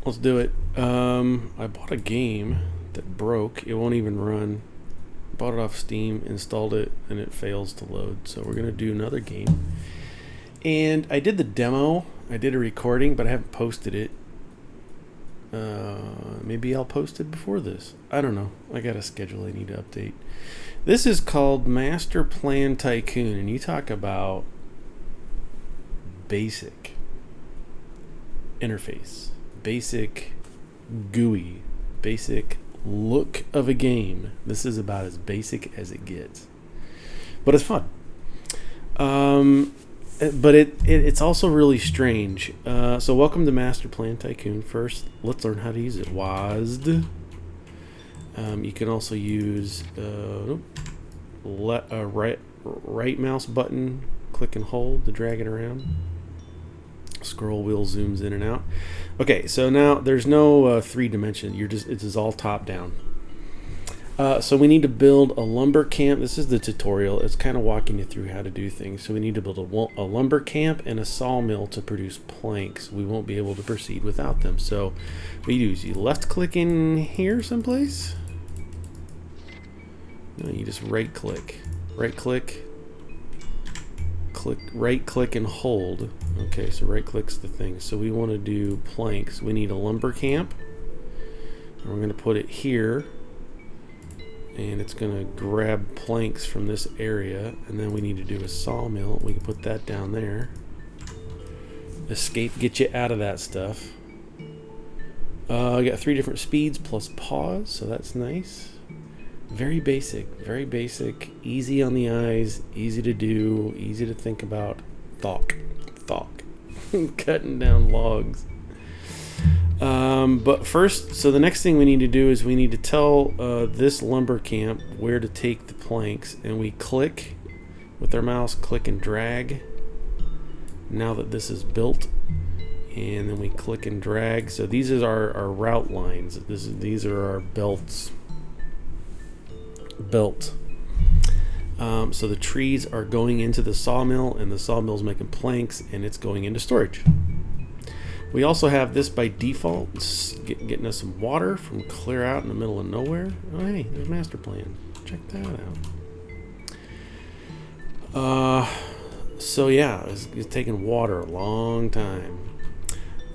Let's do it. I bought a game that broke. It won't even run. Bought it off Steam, installed it, and it fails to load. So we're gonna do another game. And I did the demo. I did a recording, but I haven't posted it. Maybe I'll post it before this. I don't know. I got a schedule I need to update. This is called Masterplan Tycoon, and you talk about basic interface, basic GUI, basic look of a game. This is about as basic as it gets, but it's fun. But it's also really strange. So welcome to Masterplan Tycoon. First, let's learn how to use it. WASD. You can also use right mouse button, click and hold to drag it around. Scroll wheel zooms in and out. Okay, so now there's no 3 dimension. It is all top down. So we need to build a lumber camp. This is the tutorial. It's kind of walking you through how to do things. So we need to build a lumber camp and a sawmill to produce planks. We won't be able to proceed without them. So what you do is you left click in here someplace. No, you just right click, right click and hold. Okay, so right click's the thing. So we want to do planks. We need a lumber camp, and we're going to put it here, and it's going to grab planks from this area, and then we need to do a sawmill. We can put that down there. Escape, get you out of that stuff. I got 3 different speeds plus pause, so that's nice. Very basic, easy on the eyes, easy to do, easy to think about. Thok. Cutting down logs. But first, so the next thing we need to do is we need to tell this lumber camp where to take the planks, and we click with our mouse, click and drag. Now that this is built, and then we click and drag. So these are our route lines. These are our belts. So the trees are going into the sawmill, and the sawmill's making planks, and it's going into storage. We also have this by default. It's getting us some water from clear out in the middle of nowhere. Oh hey, there's Masterplan. Check that out. So yeah, it's taking water a long time.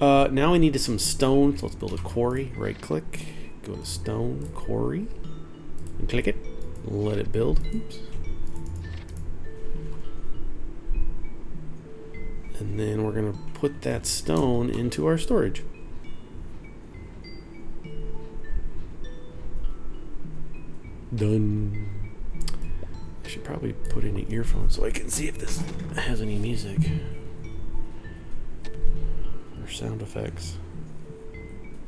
Now we need some stone, so let's build a quarry. Right click, go to stone, quarry, and click it. Let it build. Oops. And then we're going to put that stone into our storage. Done. I should probably put in an earphone so I can see if this has any music or sound effects.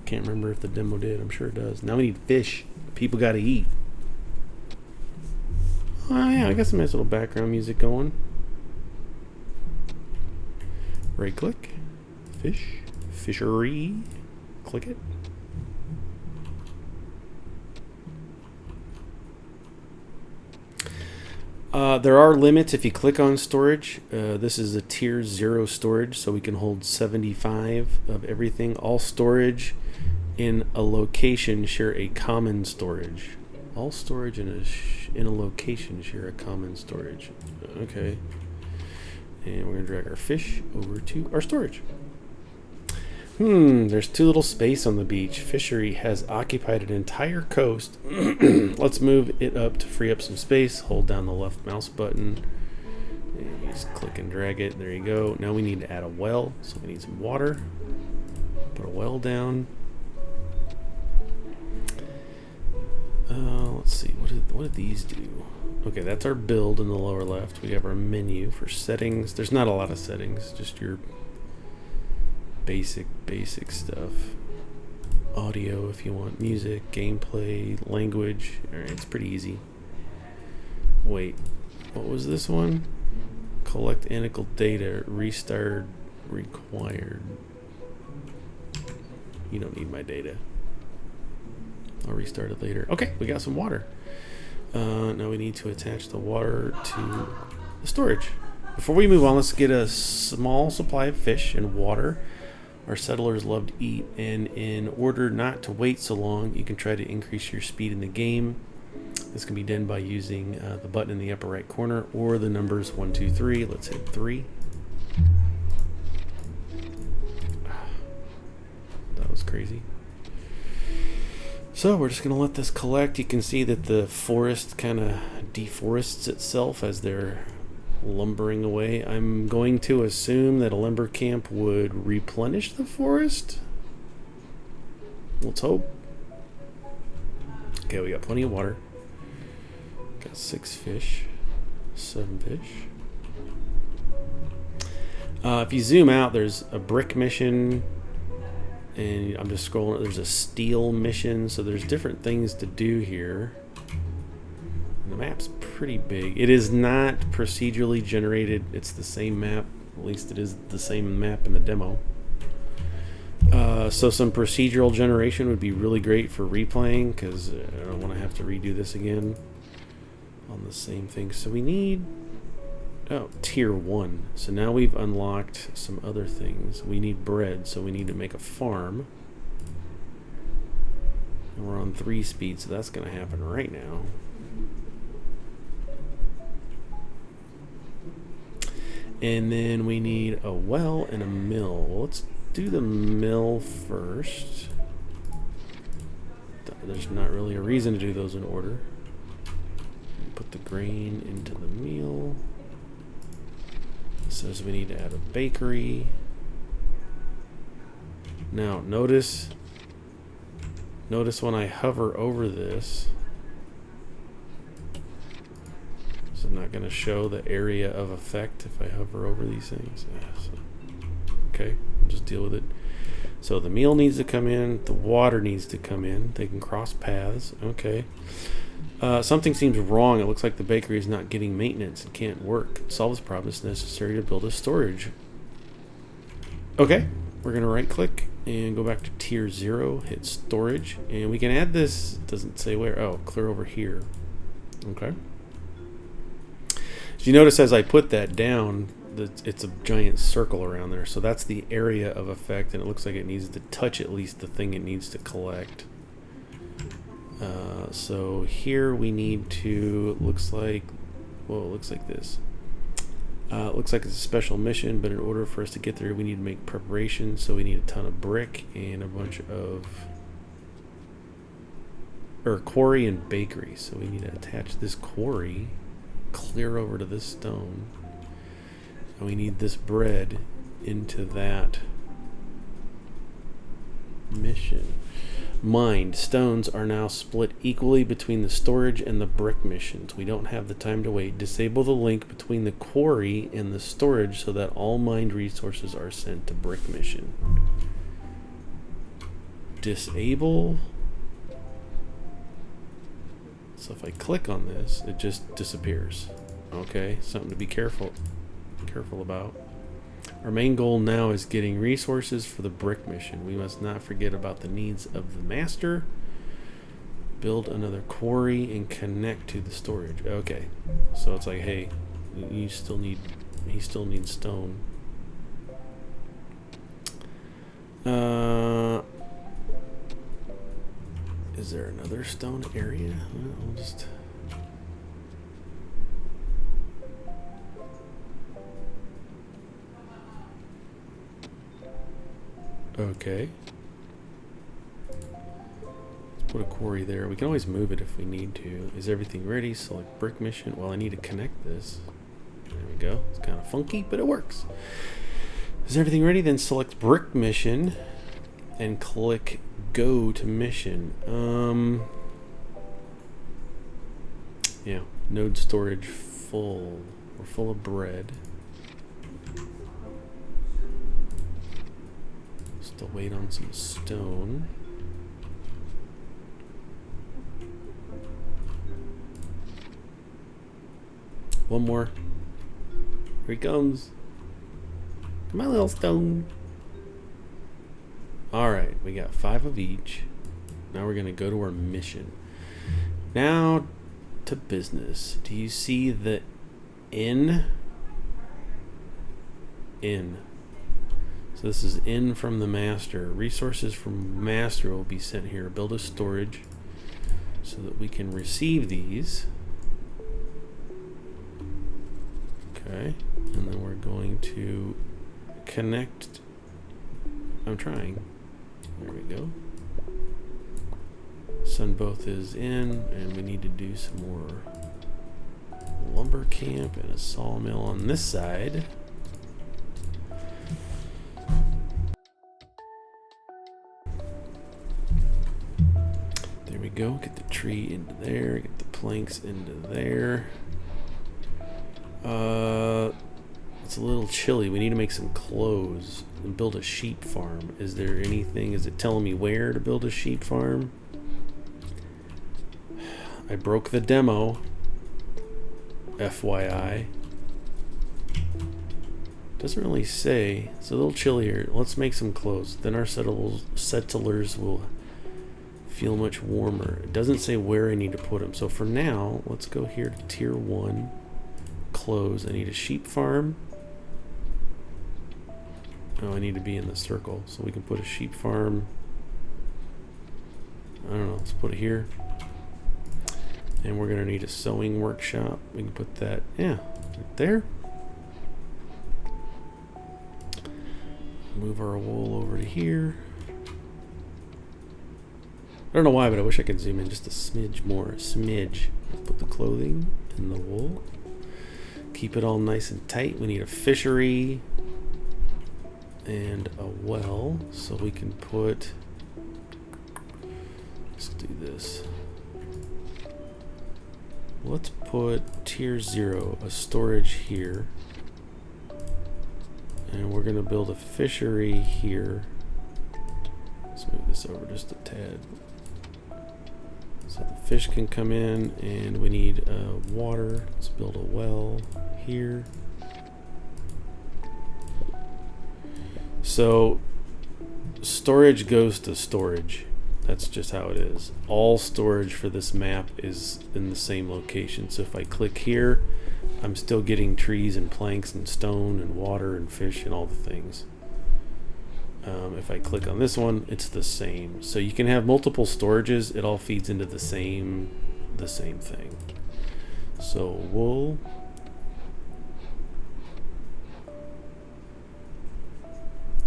Can't remember if the demo did. I'm sure it does. Now we need fish. People got to eat. Oh yeah, I got some nice little background music going. Right click, fish, fishery, click it. There are limits if you click on storage. This is a tier 0 storage, so we can hold 75 of everything. All storage in a location share a common storage. All storage in a location share a common storage. Okay. And we're going to drag our fish over to our storage. There's too little space on the beach. Fishery has occupied an entire coast. Let's move it up to free up some space. Hold down the left mouse button. And you just click and drag it. There you go. Now we need to add a well. So we need some water. Put a well down. Let's see, what did these do? Okay, that's our build in the lower left. We have our menu for settings. There's not a lot of settings, just your basic stuff. Audio if you want music, gameplay, language. Alright, it's pretty easy. Wait, what was this one? Collect analytical data, restart required. You don't need my data. I'll restart it later. Okay, we got some water. Now we need to attach the water to the storage. Before we move on, let's get a small supply of fish and water. Our settlers love to eat, and in order not to wait so long, you can try to increase your speed in the game. This can be done by using the button in the upper right corner or the numbers 1, 2, 3. Let's hit 3. That was crazy. So we're just going to let this collect. You can see that the forest kind of deforests itself as they're lumbering away. I'm going to assume that a lumber camp would replenish the forest. Let's hope. Okay, we got plenty of water. Got 6 fish, 7 fish. If you zoom out, there's a brick mission, and I'm just scrolling. There's a steel mission, so there's different things to do here. And the map's pretty big. It is not procedurally generated. It's the same map. At least it is the same map in the demo. So some procedural generation would be really great for replaying, because I don't want to have to redo this again on the same thing. So we need tier 1. So now we've unlocked some other things. We need bread, so we need to make a farm. And we're on 3 speed, so that's going to happen right now. And then we need a well and a mill. Well, let's do the mill first. There's not really a reason to do those in order. Put the grain into the meal. It says we need to add a bakery. Now notice when I hover over this, so I'm not going to show the area of effect if I hover over these things. Okay, we'll just deal with it. So the meal needs to come in, the water needs to come in. They can cross paths. Okay. Something seems wrong. It looks like the bakery is not getting maintenance and can't work. To solve this problem, it's necessary to build a storage. Okay, we're going to right click and go back to tier 0, hit storage, and we can add this. It doesn't say where. Oh, clear over here. Okay. So you notice as I put that down, it's a giant circle around there. So that's the area of effect, and it looks like it needs to touch at least the thing it needs to collect. So here we need to, looks like this. It looks like it's a special mission, but in order for us to get there, we need to make preparations. So we need a ton of brick and a bunch of, quarry and bakery. So we need to attach this quarry clear over to this stone. And we need this bread into that mission. Mind, stones are now split equally between the storage and the brick missions. We don't have the time to wait. Disable the link between the quarry and the storage so that all mined resources are sent to brick mission. Disable. So if I click on this, it just disappears. Okay, something to be careful about. Our main goal now is getting resources for the brick mission. We must not forget about the needs of the master. Build another quarry and connect to the storage. Okay, so it's like, hey, he still needs stone. Is there another stone area? I'll just. Okay. Let's put a quarry there. We can always move it if we need to. Is everything ready? Select brick mission. Well, I need to connect this. There we go. It's kind of funky, but it works. Is everything ready? Then select brick mission and click go to mission. Yeah, node storage full. We're full of bread. Still wait on some stone. One more. Here he comes. My little stone. Alright, we got 5 of each. Now we're going to go to our mission. Now to business. Do you see the inn? Inn. So this is in from the master. Resources from master will be sent here. Build a storage so that we can receive these. Okay, and then we're going to connect. I'm trying. There we go. Sun both is in, and we need to do some more lumber camp and a sawmill on this side. There we go. Get the tree into there. Get the planks into there. It's a little chilly. We need to make some clothes and build a sheep farm. Is there anything? Is it telling me where to build a sheep farm? I broke the demo. FYI. Doesn't really say. It's a little chilly here. Let's make some clothes. Then our settlers will feel much warmer. It doesn't say where I need to put them. So for now, let's go here to tier 1. Clothes. I need a sheep farm. Oh, I need to be in the circle. So we can put a sheep farm. I don't know. Let's put it here. And we're going to need a sewing workshop. We can put that, yeah, right there. Move our wool over to here. I don't know why, but I wish I could zoom in just a smidge more. A smidge. Put the clothing in the wool. Keep it all nice and tight. We need a fishery and a well. So we can put... Let's do this. Let's put tier 0, a storage here. And we're going to build a fishery here. Let's move this over just a tad. So the fish can come in, and we need water. Let's build a well here. So storage goes to storage. That's just how it is. All storage for this map is in the same location. So if I click here, I'm still getting trees and planks and stone and water and fish and all the things. If I click on this one, it's the same. So you can have multiple storages. It all feeds into the same thing. So wool.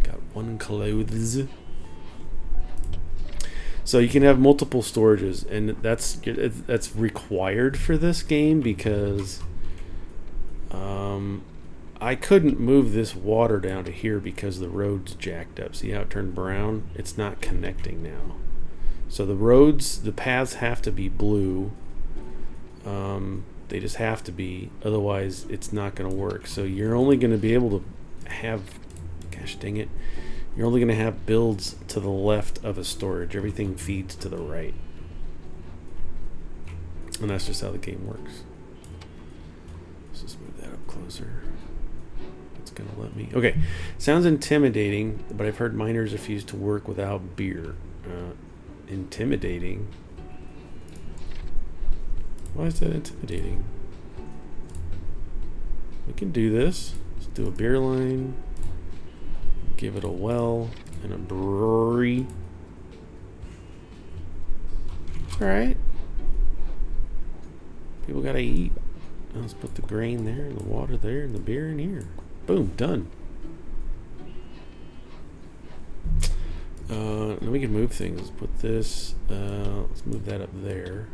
Got 1 clothes. So you can have multiple storages, and that's required for this game because I couldn't move this water down to here because the road's jacked up. See how it turned brown? It's not connecting now. So the paths have to be blue. They just have to be, otherwise it's not going to work. So you're only going to be able to have, gosh dang it, you're only going to have builds to the left of a storage. Everything feeds to the right. And that's just how the game works. Let's just move that up closer. It's going to let me. Okay. Sounds intimidating, but I've heard miners refuse to work without beer. Intimidating? Why is that intimidating? We can do this. Let's do a beer line. Give it a well and a brewery. It's alright. People gotta eat. Let's put the grain there and the water there and the beer in here. Boom, done. Then we can move things. Let's put this, let's move that up there.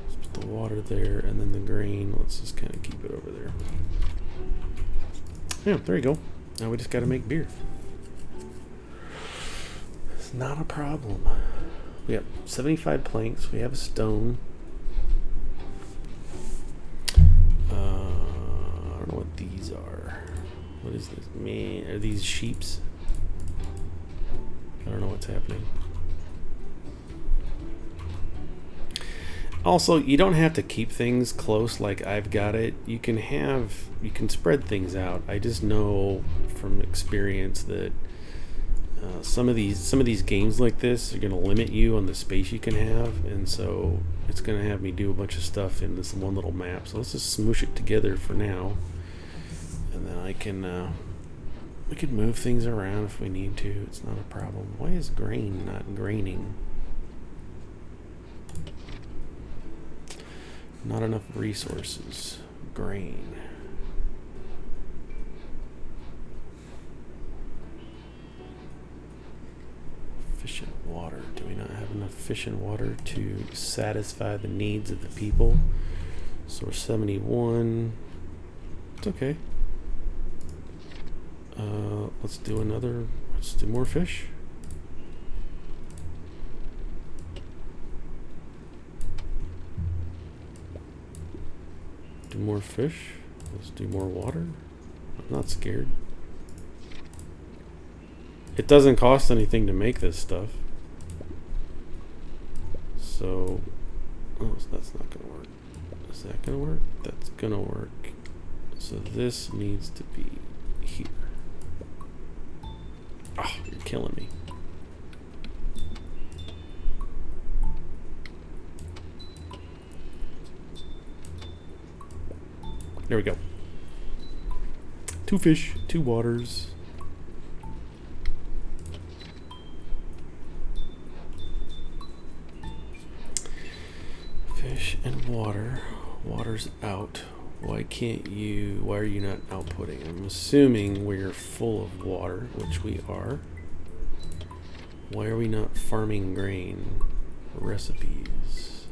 Let's put the water there and then the grain. Let's just kind of keep it over there. Yeah, there you go. Now we just got to make beer. It's not a problem. We have 75 planks. We have a stone. I don't know what these are. What is this? Man, are these sheeps? I don't know what's happening. Also, you don't have to keep things close like I've got it. You can spread things out. I just know from experience that some of these games like this are going to limit you on the space you can have, and so it's going to have me do a bunch of stuff in this one little map. So let's just smoosh it together for now. then I can we can move things around if we need to. It's not a problem. Why is grain not graining? Not enough resources. Grain. Efficient water. Do we not have enough efficient water to satisfy the needs of the people? So we're 71. It's okay. Let's do more fish. Do more fish. Let's do more water. I'm not scared. It doesn't cost anything to make this stuff. So, oh, that's not gonna work. Is that gonna work? That's gonna work. So this needs to be here. Oh, you're killing me. There we go. 2 fish, 2 waters. Fish and water. Water's out. Why are you not outputting? I'm assuming we're full of water, which we are. Why are we not farming grain? Recipes.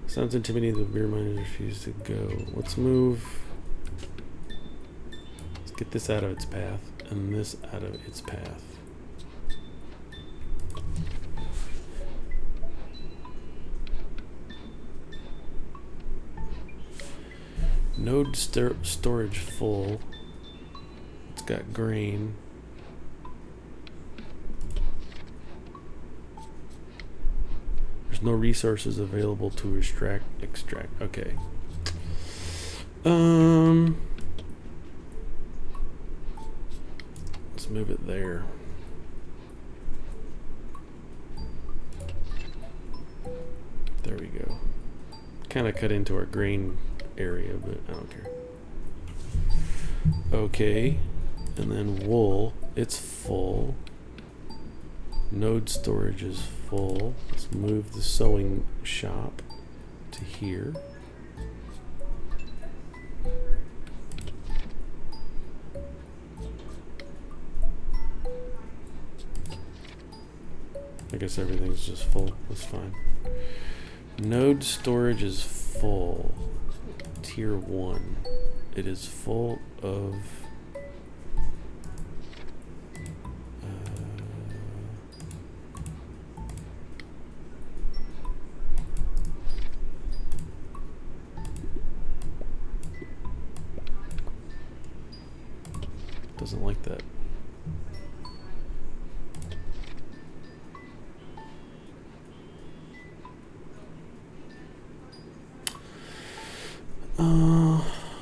Sounds intimidating. The beer miners refuse to go. Let's move. Let's get this out of its path and this out of its path. Node storage full. It's got grain. There's no resources available to extract. Okay. Let's move it there. There we go. Kind of cut into our grain area, but I don't care. Okay, and then wool, it's full. Node storage is full. Let's move the sewing shop to here. I guess everything's just full. That's fine. Node storage is full. Tier 1. It is full of doesn't like that.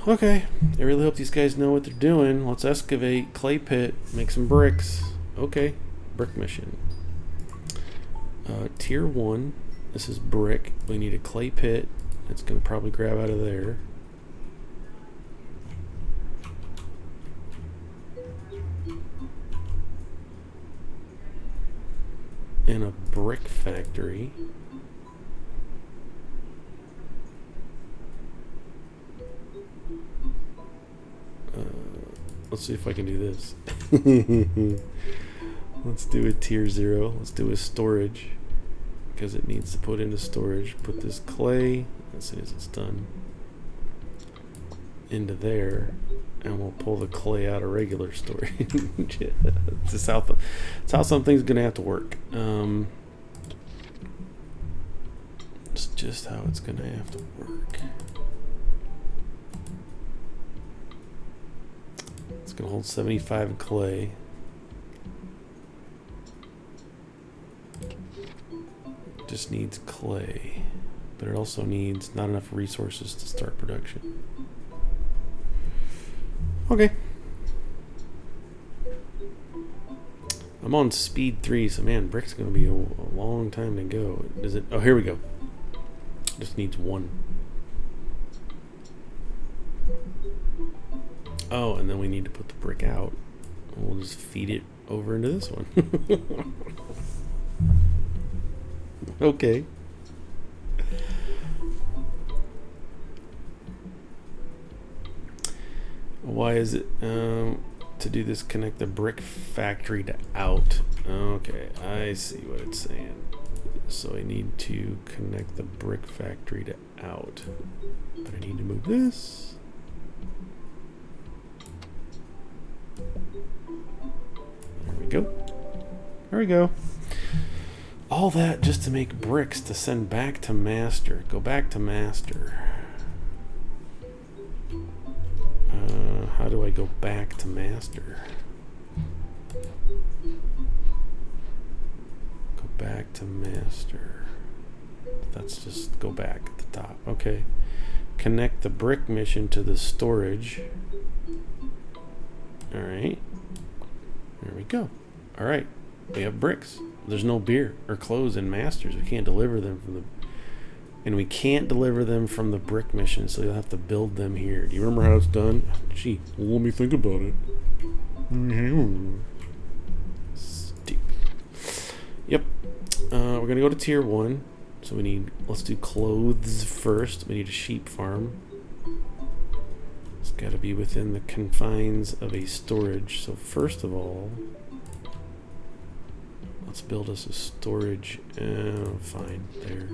Okay, I really hope these guys know what they're doing. Let's excavate, clay pit, make some bricks. Okay, brick mission. Tier 1, this is brick. We need a clay pit. It's going to probably grab out of there. And a brick factory. Let's see if I can do this. Let's do a tier 0. Let's do a storage because it needs to put into storage. Put this clay, as soon as it's done, into there, and we'll pull the clay out of regular storage. It's how something's gonna have to work. It's just how it's gonna have to work. It's gonna hold 75 clay. Just needs clay, but it also needs not enough resources to start production. Okay. I'm on speed 3, so man, brick's gonna be a long time to go. Does it? Oh, here we go. Just needs 1. Oh, and then we need to put the brick out. We'll just feed it over into this one. Okay. Why is it to do this? Connect the brick factory to out. Okay, I see what it's saying. So I need to connect the brick factory to out, but I need to move this. There we go. There we go. All that just to make bricks to send back to master. Go back to master. How do I go back to master? Go back to master. That's just go back at the top. Okay. Connect the brick mission to the storage. All right. There we go. All right. We have bricks. There's no beer or clothes in masters. We can't deliver them from the... And we can't deliver them from the brick mission, so you'll have to build them here. Do you remember how it's done? Gee, let me think about it. Stupid. Yep. We're going to go to tier 1. So we need... Let's do clothes first. We need a sheep farm. It's got to be within the confines of a storage. So first of all... Let's build us a storage. Fine, there.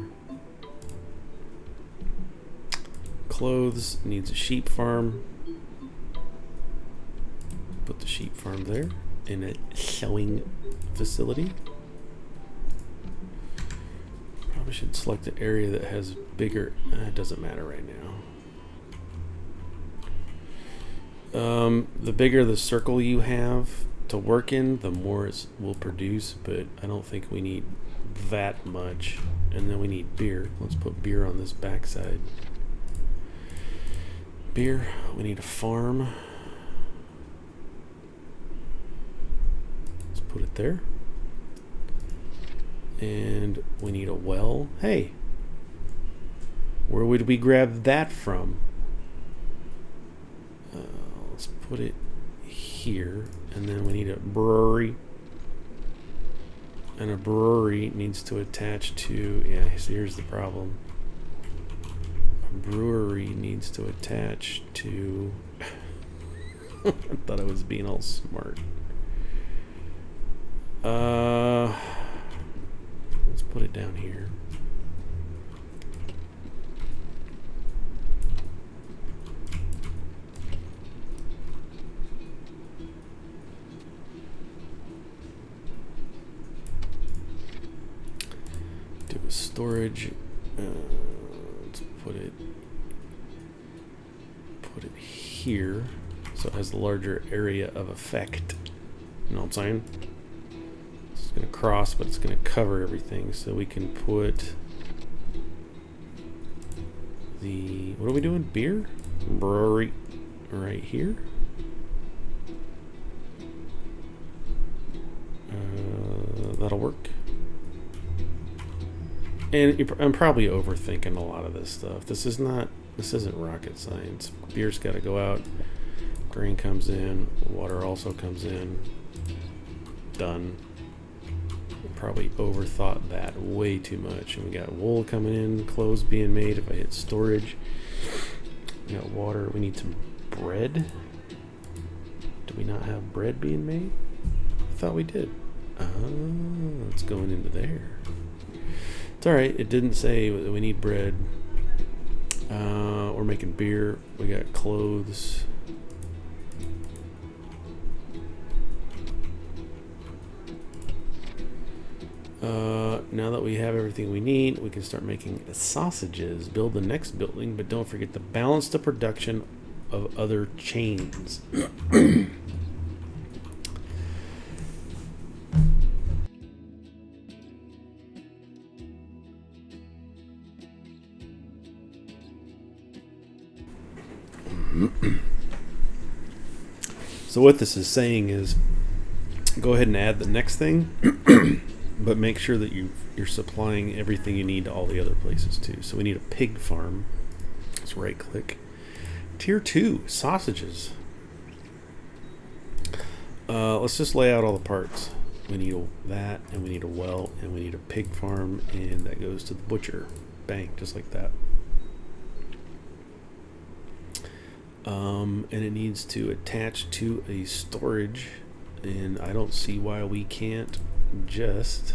Clothes needs a sheep farm. Put the sheep farm there in a sewing facility. Probably should select an area that has bigger. It doesn't matter right now. The bigger the circle you have to work in, the more it will produce, but I don't think we need that much. And then we need beer. Let's put beer on this backside. Beer. We need a farm. Let's put it there. And we need a well. Hey, where would we grab that from? Let's put it here. And then we need a brewery. And a brewery needs to attach to... Yeah, so here's the problem. Brewery needs to attach to... I thought I was being all smart. Let's put it down here. Do a storage. Let's put it here, so it has the larger area of effect. You know what I'm saying? It's going to cross, but it's going to cover everything. So we can put the... What are we doing? Beer? Brewery right here. That'll work. And I'm probably overthinking a lot of this stuff. This isn't rocket science. Beer's got to go out. Grain comes in. Water also comes in. Done. Probably overthought that way too much. And we got wool coming in, clothes being made. If I hit storage, we got water. We need some bread. Do we not have bread being made? I thought we did. Oh, it's going into there. It's alright. It didn't say that we need bread. We're making beer. We got clothes. Now that we have everything we need, we can start making sausages. Build the next building, but don't forget to balance the production of other chains. So what this is saying is, go ahead and add the next thing, but make sure that you're supplying everything you need to all the other places too. So we need a pig farm. Let's right click. Tier 2, sausages. Let's just lay out all the parts. We need that, and we need a well, and we need a pig farm, and that goes to the butcher. Bang, just like that. And it needs to attach to a storage, and I don't see why we can't just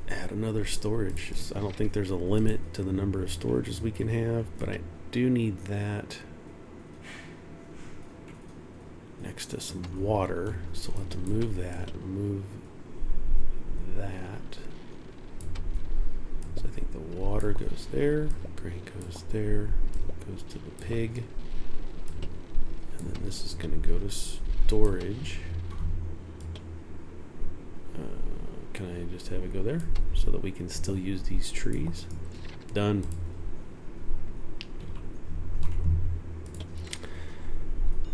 add another storage. I don't think there's a limit to the number of storages we can have, but I do need that next to some water, so we'll have to move that. So I think the water goes there, grain goes there, goes to the pig, and then this is going to go to storage. Can I just have it go there so that we can still use these trees? Done.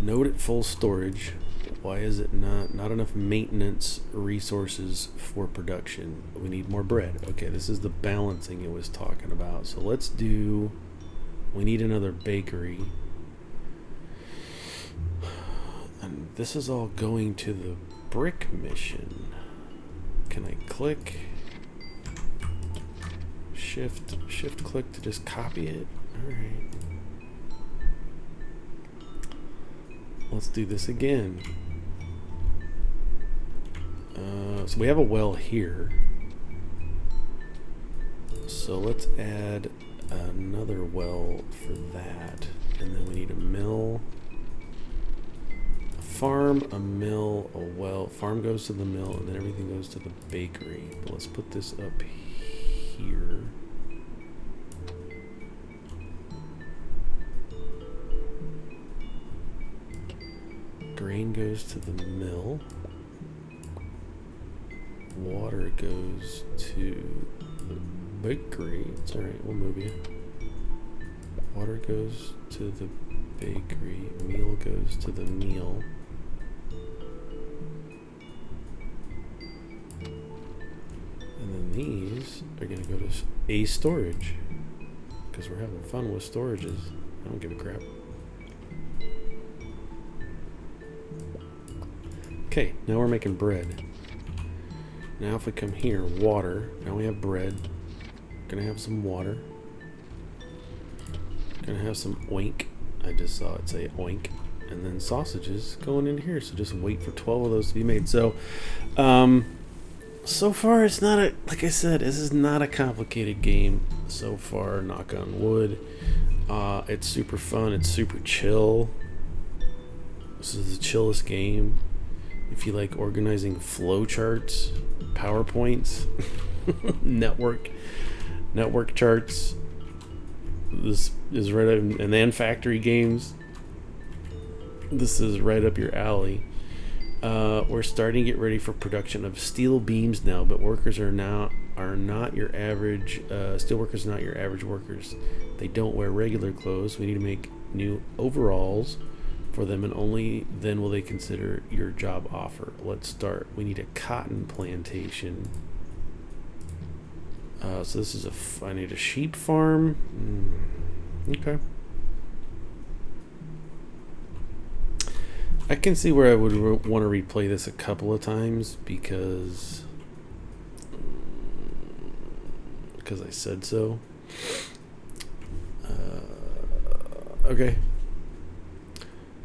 Node at full storage. Why is it not enough maintenance resources for production? We need more bread. Okay, this is the balancing it was talking about. So let's do, we need another bakery. And this is all going to the brick mission. Can I click shift click to just copy it? All right. Let's do this again. So we have a well here. So let's add another well for that. And then we need a mill, a farm, a mill, a well. Farm goes to the mill, and then everything goes to the bakery. But let's put this up here. Grain goes to the mill. Water goes to the bakery. It's alright, we'll move you. Water goes to the bakery. Meal goes to the meal. And then these are going to go to a storage. Because we're having fun with storages. I don't give a crap. Okay, now we're making bread. Now if we come here, water. Now we have bread. Gonna have some water. Gonna have some oink. I just saw it say oink. And then sausages going in here. So just wait for 12 of those to be made. So, so far it's not a, like I said, this is not a complicated game so far, knock on wood. It's super fun. It's super chill. This is the chillest game. If you like organizing flowcharts, PowerPoints, network charts, this is right up, and then factory games, this is right up your alley. We're starting to get ready for production of steel beams now, but workers are not your average, steel workers are not your average workers. They don't wear regular clothes. We need to make new overalls for them, and only then will they consider your job offer. Let's start. We need a cotton plantation. So this is I need a sheep farm. Okay. I can see where I would want to replay this a couple of times because I said so. Okay.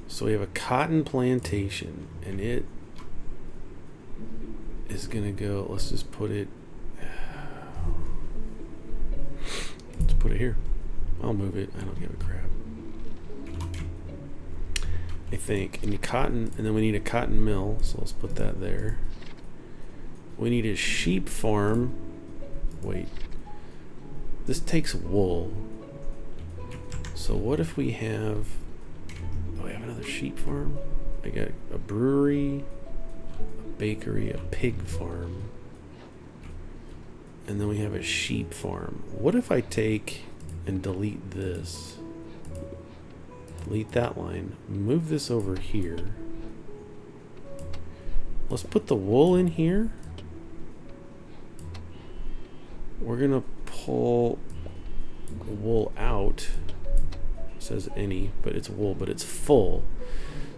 So we have a cotton plantation, and it is gonna go, let's just put it, let's put it here. I'll move it, I don't give a crap. I think, and cotton, and then we need a cotton mill, so let's put that there. We need a sheep farm. Wait, this takes wool. So what if we have, oh, we have another sheep farm? I got a brewery, a bakery, a pig farm, and then we have a sheep farm. What if I take and delete this? Delete that line, move this over here. Let's put the wool in here. We're gonna pull wool out. It says any, but it's wool, but it's full.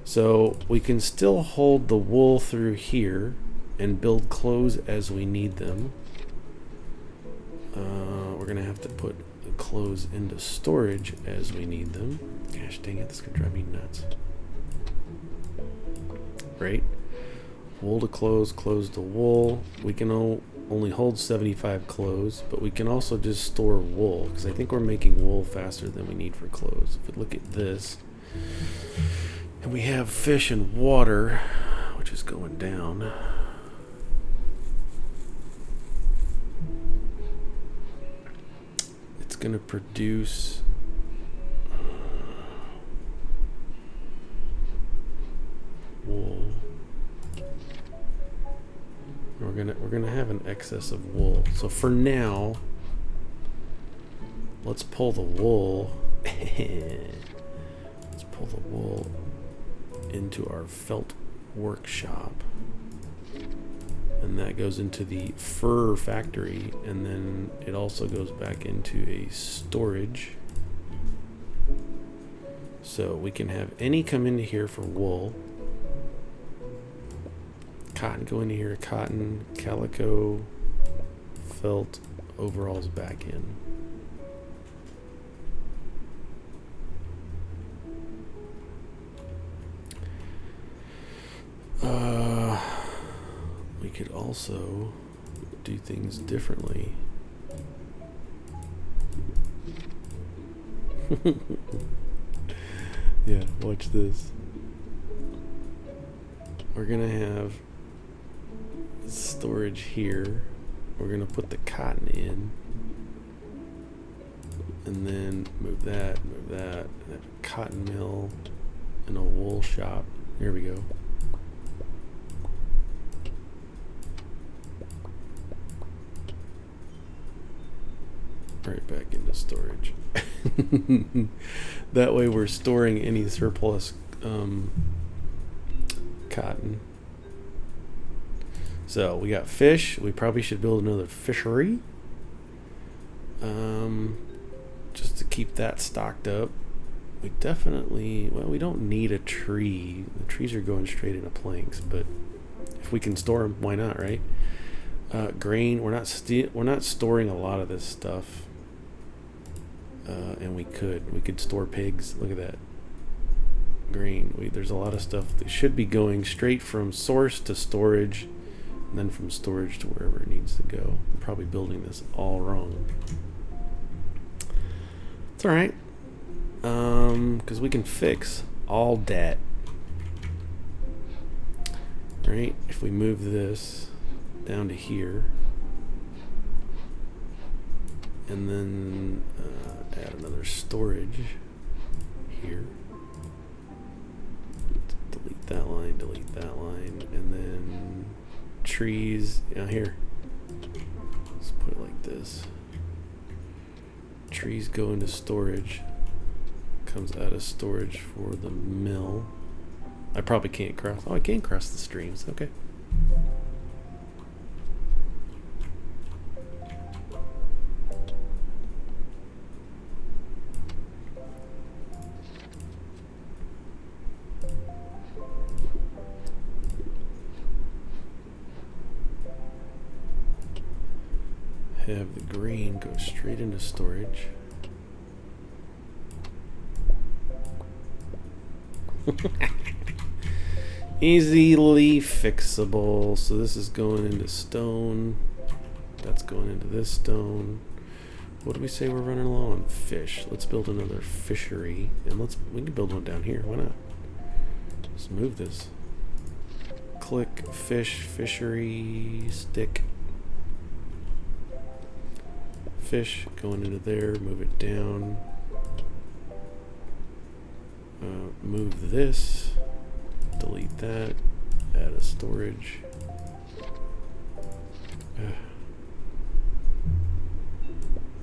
So we can still hold the wool through here and build clothes as we need them. We're gonna have to put the clothes into storage as we need them. Gosh dang it, this is gonna drive me nuts. Right? Wool to clothes, clothes to wool. We can only hold 75 clothes, but we can also just store wool, because I think we're making wool faster than we need for clothes. If we look at this, and we have fish and water, which is going down. It's going to produce wool. We're gonna have an excess of wool. So for now, let's pull the wool. Let's pull the wool into our felt workshop, and that goes into the fur factory, and then it also goes back into a storage. So we can have any come into here for wool. Cotton go into here, cotton, calico, felt, overalls back in. We could also do things differently. Yeah, watch this. We're gonna have storage here. We're gonna put the cotton in, and then move that, and have a cotton mill and a wool shop. There we go. Right back into storage. That way we're storing any surplus cotton. So we got fish. We probably should build another fishery, just to keep that stocked up. We definitely, well, we don't need a tree. The trees are going straight into planks, but if we can store them, why not, right? Grain. We're not storing a lot of this stuff, and we could store pigs. Look at that. Grain. There's a lot of stuff that should be going straight from source to storage, and then from storage to wherever it needs to go. I'm probably building this all wrong. It's all right, because we can fix all that. Right? If we move this down to here, and then add another storage here. Delete that line, and then trees. Here. Let's put it like this. Trees go into storage. Comes out of storage for the mill. I probably can't cross. Oh, I can cross the streams. Okay. Have the grain go straight into storage. Easily fixable. So this is going into stone. That's going into this stone. What do we say we're running low on? Fish. Let's build another fishery, and we can build one down here. Why not? Let's move this. Click fish, fishery, stick. Fish going into there, move it down. Move this, delete that, add a storage.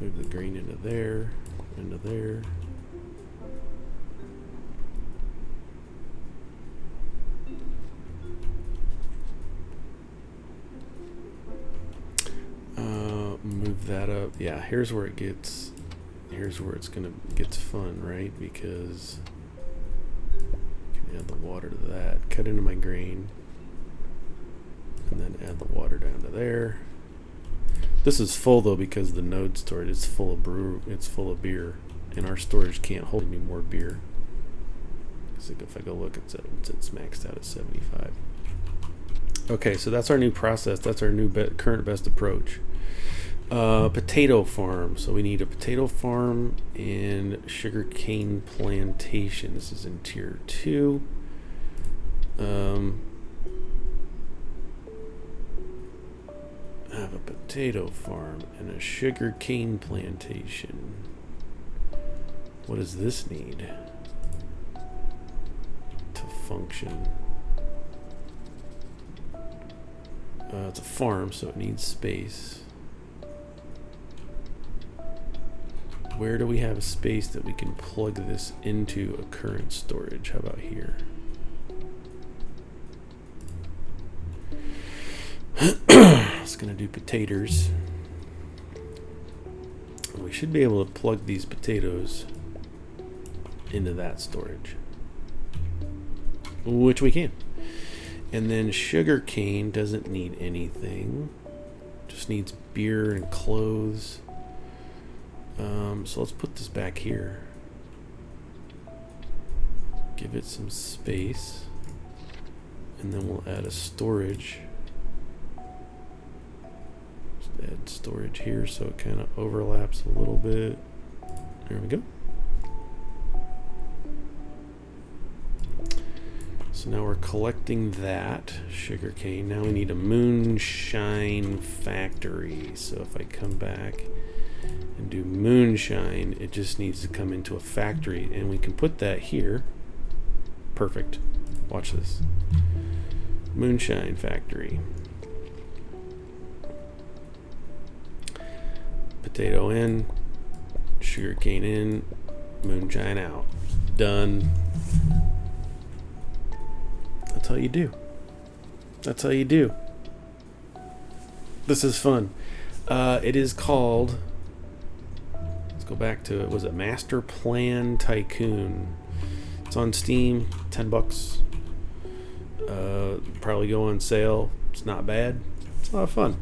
Move the green into there, into there. Move that up. Yeah, here's where it's gets fun, right? Because you can Add the water to that. Cut into my grain. And then add the water down to there. This is full though because the node storage is full of beer, and our storage can't hold any more beer. So if I go look, it's maxed out at 75. Okay, so that's our new process. That's our new current best approach. Potato farm. So we need a potato farm and sugarcane plantation. This is in tier 2. I have a potato farm and a sugarcane plantation. What does this need to function? It's a farm, so it needs space. Where do we have a space that we can plug this into a current storage? How about here? It's gonna do potatoes. We should be able to plug these potatoes into that storage, which we can. And then sugar cane doesn't need anything, just needs beer and clothes. So let's put this back here, give it some space, and then we'll add a storage. Just add storage here so it kind of overlaps a little bit. There we go. So now we're collecting that sugarcane. Now we need a moonshine factory. So if I come back and do moonshine, it just needs to come into a factory, and we can put that here. Perfect. Watch this. Moonshine factory. Potato in, sugarcane in, moonshine out. Done. That's how you do. That's how you do. This is fun. It is called, let's go back to it, was it Masterplan Tycoon? It's on Steam, $10. Probably go on sale. It's not bad. It's a lot of fun.